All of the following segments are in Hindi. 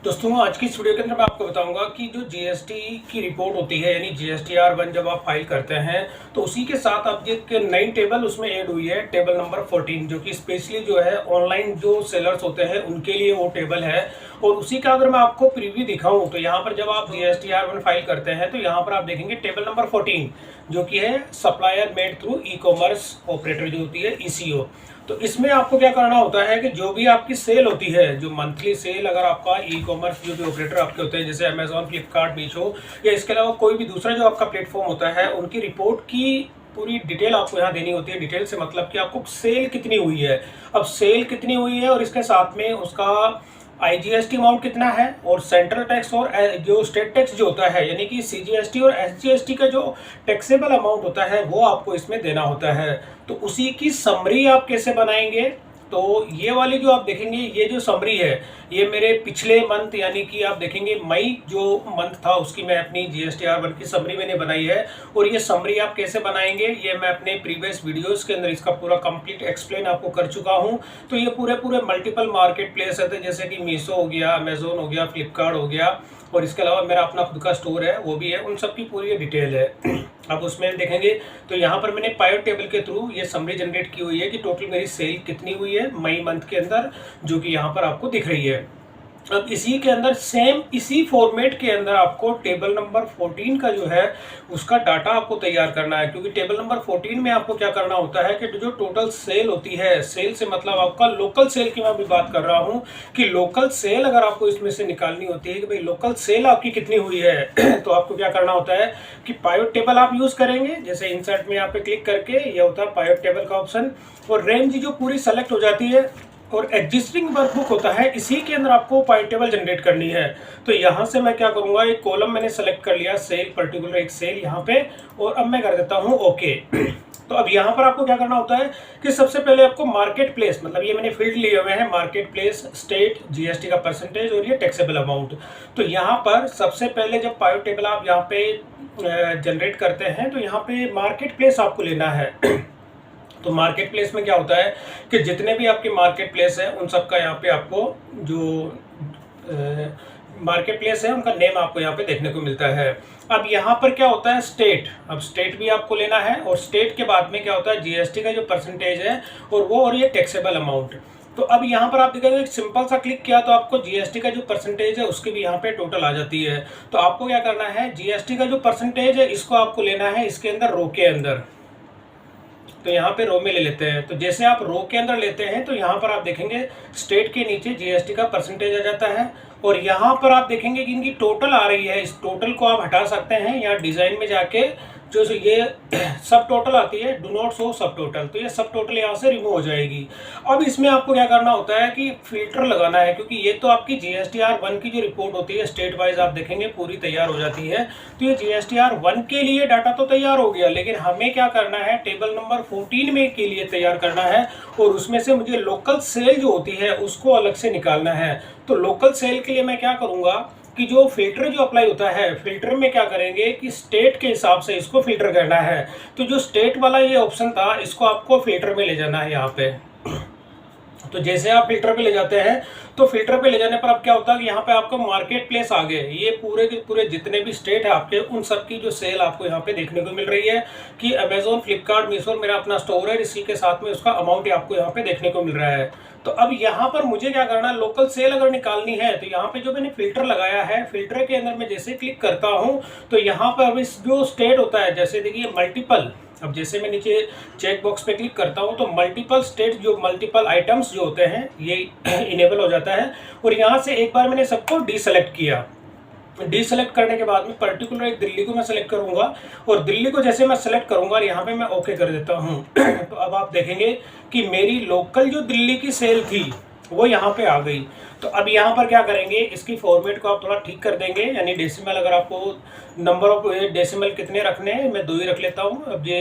दोस्तों आज की इस वीडियो के अंदर मैं आपको बताऊंगा कि जो जीएसटी की रिपोर्ट होती है यानी जीएसटीआर 1 जब आप फाइल करते हैं तो उसी के साथ आप एक नई टेबल उसमें ऐड हुई है, टेबल नंबर 14, जो कि स्पेशली जो है ऑनलाइन जो सेलर्स होते हैं उनके लिए वो टेबल है। और उसी का अगर मैं आपको प्रीव्यू दिखाऊं तो यहाँ पर जब आप जीएसटीआर 1 फाइल करते हैं तो यहाँ पर आप देखेंगे टेबल नंबर 14 जो कि है supplier made through e commerce operator जो होती है ईसीओ। तो इसमें आपको क्या करना होता है कि जो भी आपकी सेल होती है, जो मंथली सेल अगर आपका ई कॉमर्स जो भी ऑपरेटर आपके होते हैं जैसे अमेजॉन, फ्लिपकार्ट, मीशो या इसके अलावा कोई भी दूसरा जो आपका प्लेटफॉर्म होता है, उनकी रिपोर्ट की पूरी डिटेल आपको यहाँ देनी होती है। डिटेल से मतलब कि आपको सेल कितनी हुई है, अब सेल कितनी हुई है और इसके साथ में उसका आईजीएसटी अमाउंट कितना है और सेंट्रल टैक्स और जो स्टेट टैक्स जो होता है यानी कि सीजीएसटी और एसजीएसटी का जो टैक्सेबल अमाउंट होता है वो आपको इसमें देना होता है। तो उसी की समरी आप कैसे बनाएंगे, तो ये वाली जो आप देखेंगे ये जो समरी है ये मेरे पिछले मंथ यानी कि आप देखेंगे मई जो मंथ था उसकी मैं अपनी जीएसटीआर 1 की समरी मैंने बनाई है। और ये समरी आप कैसे बनाएंगे ये मैं अपने प्रीवियस वीडियोस के अंदर इसका पूरा कंप्लीट एक्सप्लेन आपको कर चुका हूँ। तो ये पूरे मल्टीपल मार्केट प्लेस है जैसे कि मीशो हो गया, अमेजोन हो गया, फ्लिपकार्ट हो गया और इसके अलावा मेरा अपना खुद का स्टोर है वो भी है, उन सब की पूरी डिटेल है। अब उसमें देखेंगे तो यहाँ पर मैंने पाइवट टेबल के थ्रू ये समरी जनरेट की हुई है कि टोटल मेरी सेल कितनी हुई है मई मंथ के अंदर, जो कि यहाँ पर आपको दिख रही है। अब इसी के अंदर सेम इसी फॉर्मेट के अंदर आपको टेबल नंबर 14 का जो है उसका डाटा आपको तैयार करना है, क्योंकि टेबल नंबर 14 में आपको क्या करना होता है कि जो टोटल सेल होती है, सेल से मतलब आपका लोकल सेल की मैं भी बात कर रहा हूं कि लोकल सेल अगर आपको इसमें से निकालनी होती है कि भाई लोकल सेल आपकी कितनी हुई है तो आपको क्या करना होता है कि पाइवट टेबल आप यूज करेंगे। जैसे इंसर्ट में यहाँ पे क्लिक करके ये होता है पाइवट टेबल का ऑप्शन और रेंज जो पूरी सेलेक्ट हो जाती है और एग्जिस्टिंग वर्कबुक होता है, इसी के अंदर आपको पाइवट टेबल जनरेट करनी है। तो यहाँ से मैं क्या करूँगा, एक कॉलम मैंने सेलेक्ट कर लिया, सेल पर्टिकुलर एक सेल यहाँ पे, और अब मैं कर देता हूँ ओके। तो अब यहाँ पर आपको क्या करना होता है कि सबसे पहले आपको मार्केट प्लेस, मतलब ये मैंने फील्ड लिए हुए हैं मार्केट प्लेस, स्टेट, जीएसटी का परसेंटेज और ये टैक्सेबल अमाउंट। तो यहाँ पर सबसे पहले जब पाइवट टेबल आप यहाँ पे जनरेट करते हैं तो यहाँ पे मार्केट प्लेस आपको लेना है। तो मार्केट प्लेस में क्या होता है कि जितने भी आपके मार्केट प्लेस है उन सब का यहाँ पे आपको जो मार्केट प्लेस है उनका नेम आपको यहाँ पे देखने को मिलता है। अब यहाँ पर क्या होता है स्टेट, अब स्टेट भी आपको लेना है और स्टेट के बाद में क्या होता है जीएसटी का जो परसेंटेज है और वो और ये टैक्सेबल अमाउंट। तो अब यहाँ पर आप देखेंगे सिंपल सा क्लिक किया तो आपको जीएसटी का जो परसेंटेज है उसकी भी यहाँ पे टोटल आ जाती है। तो आपको क्या करना है, जीएसटी का जो परसेंटेज है इसको आपको लेना है इसके अंदर रो के अंदर। तो यहाँ पे रो में ले लेते हैं। तो जैसे आप रो के अंदर लेते हैं तो यहाँ पर आप देखेंगे स्टेट के नीचे जीएसटी का परसेंटेज आ जाता है और यहाँ पर आप देखेंगे कि इनकी टोटल आ रही है। इस टोटल को आप हटा सकते हैं, यहाँ डिजाइन में जाके जो ये सब टोटल आती है डू नॉट शो सब टोटल, तो ये सब टोटल यहाँ से रिमूव हो जाएगी। अब इसमें आपको क्या करना होता है कि फिल्टर लगाना है, क्योंकि ये तो आपकी जीएसटीआर 1 की जो रिपोर्ट होती है स्टेट वाइज आप देखेंगे पूरी तैयार हो जाती है। तो ये जीएसटीआर 1 के लिए डाटा तो तैयार हो गया, लेकिन हमें क्या करना है टेबल नंबर 14 में के लिए तैयार करना है और उसमें से मुझे लोकल सेल जो होती है उसको अलग से निकालना है। तो लोकल सेल के लिए मैं क्या करूँगा कि जो फिल्टर जो अप्लाई होता है, फिल्टर में क्या करेंगे कि स्टेट के हिसाब से इसको फिल्टर करना है। तो जो स्टेट वाला ये ऑप्शन था इसको आपको फिल्टर में ले जाना है यहाँ पे। तो जैसे आप फिल्टर पे ले जाते हैं तो फिल्टर पे ले जाने पर अब क्या होता है कि यहाँ पे आपको मार्केट प्लेस आ गए, ये पूरे के पूरे जितने भी स्टेट है आपके उन सब की जो सेल आपको यहाँ पे देखने को मिल रही है कि अमेजोन, फ्लिपकार्ट, मीशो मेरा अपना स्टोर है, इसी के साथ में उसका अमाउंट आपको यहाँ पे देखने को मिल रहा है। तो अब यहाँ पर मुझे क्या करना है, लोकल सेल अगर निकालनी है तो यहाँ पे जो मैंने फिल्टर लगाया है, फिल्टर के अंदर मैं जैसे क्लिक करता हूँ तो यहाँ पर अब इस जो स्टेट होता है, जैसे देखिए मल्टीपल, अब जैसे मैं नीचे चेक बॉक्स पे क्लिक करता हूँ तो मल्टीपल स्टेट जो मल्टीपल आइटम्स जो होते हैं ये इनेबल हो जाता है। और यहाँ से एक बार मैंने सबको डीसेलेक्ट किया, डीसेलेक्ट करने के बाद में पर्टिकुलर एक दिल्ली को मैं सेलेक्ट करूंगा और दिल्ली को जैसे मैं सेलेक्ट करूंगा यहाँ पे मैं ओके कर देता हूँ। तो अब आप देखेंगे कि मेरी लोकल जो दिल्ली की सेल थी वो यहाँ पे आ गई। तो अब यहाँ पर क्या करेंगे, इसकी फॉर्मेट को आप थोड़ा ठीक कर देंगे, यानी डेसिमल अगर आपको नंबर ऑफ डेसिमल कितने रखने हैं, मैं 2 ही रख लेता हूँ। अब ये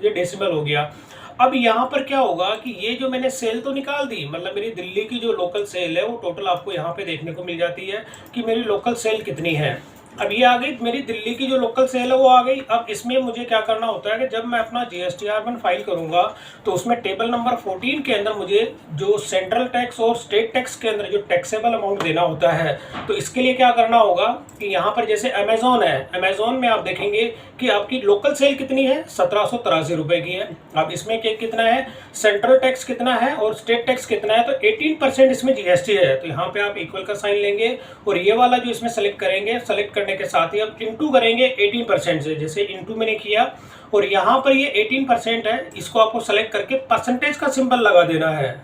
डेसिमल हो गया। अब यहाँ पर क्या होगा कि ये जो मैंने सेल तो निकाल दी, मतलब मेरी दिल्ली की जो लोकल सेल है वो टोटल आपको यहाँ पे देखने को मिल जाती है कि मेरी लोकल सेल कितनी है। अब ये आ गई मेरी दिल्ली की जो लोकल सेल है वो आ गई। अब इसमें मुझे क्या करना होता है कि जब मैं अपना GSTR1 फाइल करूंगा तो उसमें टेबल नंबर 14 के अंदर मुझे जो सेंट्रल टैक्स और स्टेट टैक्स के अंदर जो टैक्सेबल अमाउंट देना होता है, तो इसके लिए क्या करना होगा कि यहाँ पर जैसे अमेजोन है, अमेजोन में आप देखेंगे कि आपकी लोकल सेल कितनी है, 1783 रुपए की है। अब इसमें कितना है, सेंट्रल टैक्स कितना है और स्टेट टैक्स कितना है, तो 18% इसमें GST है। तो यहाँ पे आप इक्वल का साइन लेंगे और ये वाला जो इसमें सेलेक्ट करेंगे, सेलेक्ट करने के साथ ही अब इंटू करेंगे 18% से, जैसे इंटू मैंने किया और यहाँ पर ये 18% है, इसको आपको सेलेक्ट करके परसेंटेज का सिंबल लगा देना है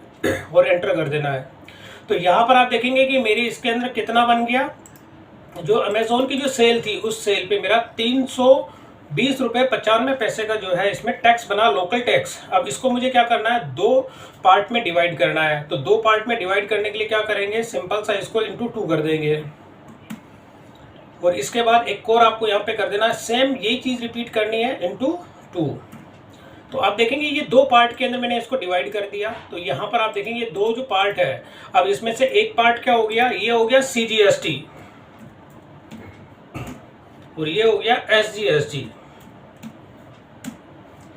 और एंटर कर देना है। तो यहाँ पर आप देखेंगे कि मेरी इसके अंदर कितना बन गया, जो अमेजोन की जो सेल थी उस सेल पे मेरा 320 रुपये 95 पैसे का जो है इसमें टैक्स बना, लोकल टैक्स। अब इसको मुझे क्या करना है, 2 पार्ट में डिवाइड करना है। तो 2 पार्ट में डिवाइड करने के लिए क्या करेंगे, सिंपल सा इसको इंटू 2 कर देंगे और इसके बाद एक और आपको यहाँ पे कर देना है, सेम यही चीज रिपीट करनी है इंटू 2। तो आप देखेंगे ये 2 पार्ट के अंदर मैंने इसको डिवाइड कर दिया। तो यहाँ पर आप देखेंगे ये 2 जो पार्ट है, अब इसमें से एक पार्ट क्या हो गया, ये हो गया CGST और ये हो गया SGST।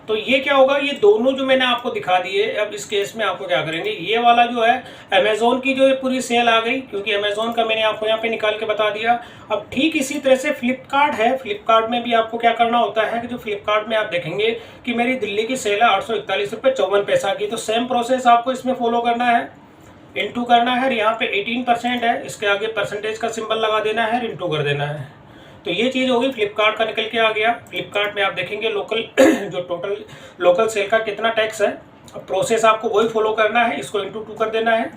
तो ये क्या होगा, ये दोनों जो मैंने आपको दिखा दिए। अब इस केस में आपको क्या करेंगे, ये वाला जो है अमेजोन की जो पूरी सेल आ गई, क्योंकि अमेजोन का मैंने आपको यहाँ पे निकाल के बता दिया। अब ठीक इसी तरह से फ्लिपकार्ट है, फ्लिपकार्ट में भी आपको क्या करना होता है कि जो फ्लिपकार्ट में आप देखेंगे कि मेरी दिल्ली की सेल है 841 रुपये 54 पैसा की। तो सेम प्रोसेस आपको इसमें फॉलो करना है, इंटू करना है, यहाँ पे 18% है, इसके आगे परसेंटेज का सिंबल लगा देना है, इंटू कर देना है। तो ये चीज़ होगी, फ्लिपकार्ट का निकल के आ गया। फ्लिपकार्ट में आप देखेंगे लोकल जो टोटल लोकल सेल का कितना टैक्स है। अब प्रोसेस आपको वही फॉलो करना है, इसको इंटू 2 कर देना है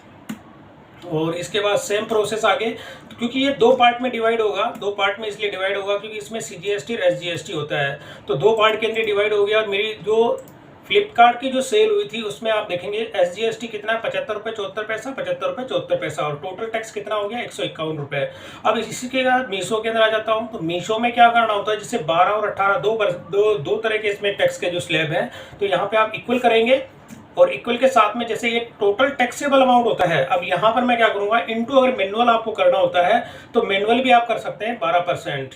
और इसके बाद सेम प्रोसेस आगे, क्योंकि ये 2 पार्ट में डिवाइड होगा। 2 पार्ट में इसलिए डिवाइड होगा क्योंकि इसमें CGST और SGST होता है। तो 2 पार्ट के अंदर डिवाइड हो गया। और मेरी जो फ्लिपकार्ट की जो सेल हुई थी उसमें आप देखेंगे SGST कितना है, 75 रुपये 74 पैसा, 75 रुपये 74 पैसा, और टोटल टैक्स कितना हो गया, 151 रुपये। अब इसी के बाद मीशो के अंदर आ जाता हूँ। तो मीशो में क्या करना होता है, जैसे 12 और 18 दो तरह के इसमें टैक्स के जो स्लैब है, तो यहाँ पे आप इक्वल करेंगे और इक्वल के साथ में जैसे ये टोटल टैक्सेबल अमाउंट होता है। अब यहाँ पर मैं क्या करूँगा, इंटू अगर मैनुअल आपको करना होता है तो मैनुअल भी आप कर सकते हैं 12%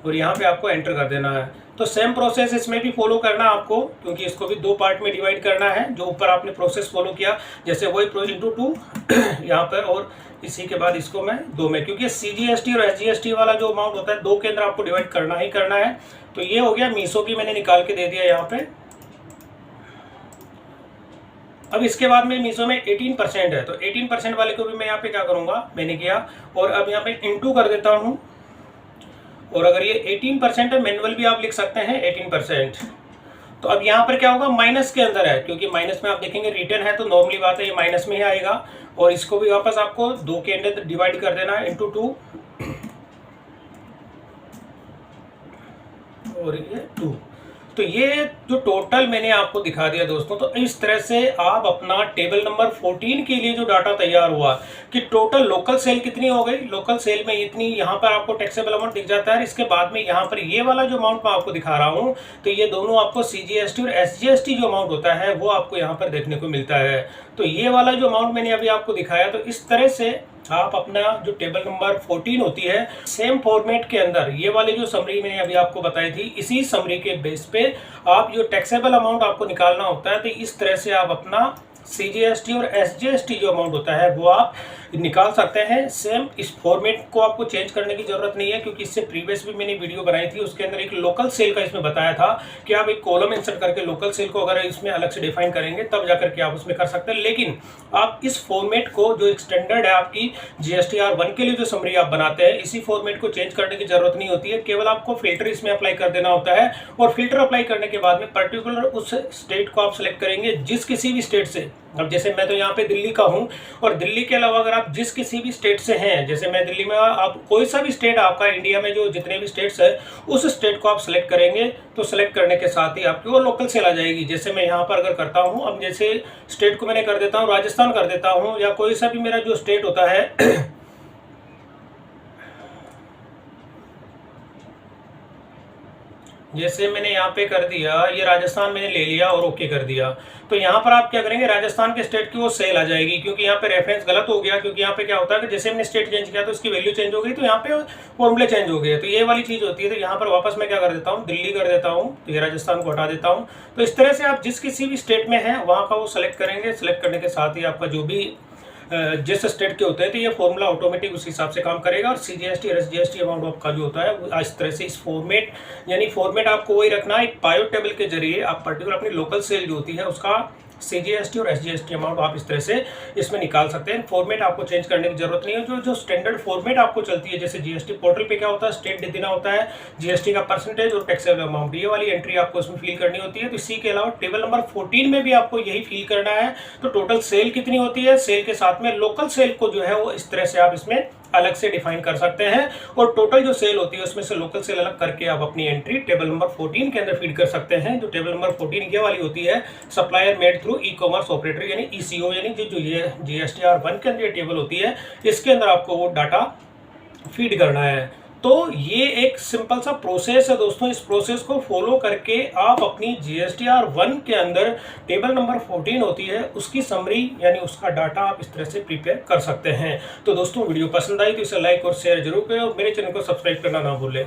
और यहाँ पे आपको एंटर कर देना है। तो सेम प्रोसेस इसमें भी फॉलो करना है आपको, क्योंकि इसको भी 2 पार्ट में डिवाइड करना है। जो ऊपर आपने प्रोसेस फॉलो किया, जैसे वही इंटू 2 यहाँ पर, और इसी के बाद इसको मैं 2 में, क्योंकि CGST और SGST वाला जो अमाउंट होता है 2 के अंदर आपको डिवाइड करना ही करना है। तो ये हो गया, मीशो की मैंने निकाल के दे दिया यहाँ पे। अब इसके बाद में मीशो में 18% है, तो 18% वाले को भी मैं यहाँ पे क्या करूँगा, मैंने किया और अब यहाँ पे इंटू कर देता हूँ। और अगर ये 18% है, मैनुअल भी आप लिख सकते हैं 18%। तो अब यहाँ पर क्या होगा, माइनस के अंदर है, क्योंकि माइनस में आप देखेंगे रिटर्न है, तो नॉर्मली बात है ये माइनस में ही आएगा। और इसको भी वापस आपको 2 के अंदर डिवाइड कर देना है इंटू 2 और ये 2। तो ये जो टोटल मैंने आपको दिखा दिया दोस्तों, तो इस तरह से आप अपना टेबल नंबर 14 के लिए जो डाटा तैयार हुआ कि टोटल लोकल सेल कितनी हो गई, लोकल सेल में इतनी, यहाँ पर आपको टैक्सेबल अमाउंट दिख जाता है। इसके बाद में यहाँ पर ये वाला जो अमाउंट मैं आपको दिखा रहा हूँ, तो ये दोनों आपको CGST और SGST जो अमाउंट होता है वो आपको यहाँ पर देखने को मिलता है। तो ये वाला जो अमाउंट मैंने अभी आपको दिखाया, तो इस तरह से आप अपना जो टेबल नंबर 14 होती है, सेम फॉर्मेट के अंदर ये वाली जो समरी मैंने अभी आपको बताई थी, इसी समरी के बेस पे आप जो टैक्सेबल अमाउंट आपको निकालना होता है, तो इस तरह से आप अपना CGST और SGST जो अमाउंट होता है वो आप निकाल सकते हैं। सेम इस फॉर्मेट को आपको चेंज करने की जरूरत नहीं है, क्योंकि इससे प्रीवियस भी मैंने वीडियो बनाई थी, उसके अंदर एक लोकल सेल का इसमें बताया था कि आप एक कॉलम इंसर्ट करके लोकल सेल को अगर इसमें अलग से डिफाइन करेंगे तब जाकर के आप उसमें कर सकते हैं। लेकिन आप इस फॉर्मेट को, जो एक स्टैंडर्ड है आपकी GSTR1 के लिए जो समरी आप बनाते हैं, इसी फॉर्मेट को चेंज करने की जरूरत नहीं होती है। केवल आपको फिल्टर इसमें अप्लाई कर देना होता है और फिल्टर अप्लाई करने के बाद में पर्टिकुलर उस स्टेट को आप सिलेक्ट करेंगे, जिस किसी भी स्टेट से। अब जैसे मैं तो यहाँ पे दिल्ली का हूँ, और दिल्ली के अलावा अगर आप जिस किसी भी स्टेट से हैं, जैसे मैं दिल्ली में, आप कोई सा भी स्टेट आपका इंडिया में जो जितने भी स्टेट्स है, उस स्टेट को आप सिलेक्ट करेंगे। तो सिलेक्ट करने के साथ ही आपकी वो लोकल सेल आ जाएगी। जैसे मैं यहाँ पर अगर करता हूँ, अब जैसे स्टेट को मैंने कर देता हूँ राजस्थान कर देता हूँ, या कोई सा भी मेरा जो स्टेट होता है जैसे मैंने यहाँ पे कर दिया, ये राजस्थान मैंने ले लिया और ओके कर दिया। तो यहाँ पर आप क्या करेंगे, राजस्थान के स्टेट की वो सेल आ जाएगी, क्योंकि यहाँ पे रेफरेंस गलत हो गया। क्योंकि यहाँ पे क्या होता है कि जैसे हमने स्टेट चेंज किया तो इसकी वैल्यू चेंज हो गई, तो यहाँ पे फॉर्मूले चेंज हो गए। तो ये वाली चीज़ होती है। तो यहाँ पर वापस मैं क्या कर देता हूँ, दिल्ली कर देता हूँ, तो ये राजस्थान को हटा देता हूँ। तो इस तरह से आप जिस किसी भी स्टेट में हैं वहाँ का वो सेलेक्ट करेंगे। सेलेक्ट करने के साथ ही आपका जो भी जिस स्टेट के होते हैं तो ये फॉर्मूला ऑटोमेटिक उस हिसाब से काम करेगा। और CGST और SGST अमाउंट आपका जो होता है वो इस तरह से इस फॉर्मेट, यानी फॉर्मेट आपको वही रखना है। एक पायोट टेबल के जरिए आप पर्टिकुलर अपनी लोकल सेल जो होती है उसका CGST और SGST अमाउंट आप इस तरह से इसमें निकाल सकते हैं। फॉर्मेट आपको चेंज करने की जरूरत नहीं है। जो स्टैंडर्ड फॉर्मेट आपको चलती है, जैसे GST पोर्टल पे क्या होता है, स्टेट देना होता है, GST का परसेंटेज और टैक्सेबल अमाउंट, ये वाली एंट्री आपको इसमें फिल करनी होती है। तो इसी के अलावा टेबल नंबर 14 में भी आपको यही फिल करना है। तो टोटल सेल कितनी होती है, सेल के साथ में लोकल सेल को जो है वो इस तरह से आप इसमें अलग से डिफाइन कर सकते हैं। और टोटल जो सेल होती है उसमें से लोकल सेल अलग करके आप अपनी एंट्री टेबल नंबर 14 के अंदर फीड कर सकते हैं। जो टेबल नंबर 14 ये वाली होती है, supplier made through e-commerce operator, यानी ECO, यानी जो ये GSTR1 के अंदर ये टेबल होती है, इसके अंदर आपको वो डाटा फीड करना है। तो ये एक सिंपल सा प्रोसेस है दोस्तों। इस प्रोसेस को फॉलो करके आप अपनी GSTR1 के अंदर टेबल नंबर 14 होती है उसकी समरी, यानी उसका डाटा आप इस तरह से प्रिपेयर कर सकते हैं। तो दोस्तों वीडियो पसंद आई तो इसे लाइक और शेयर जरूर करें और मेरे चैनल को सब्सक्राइब करना ना भूलें।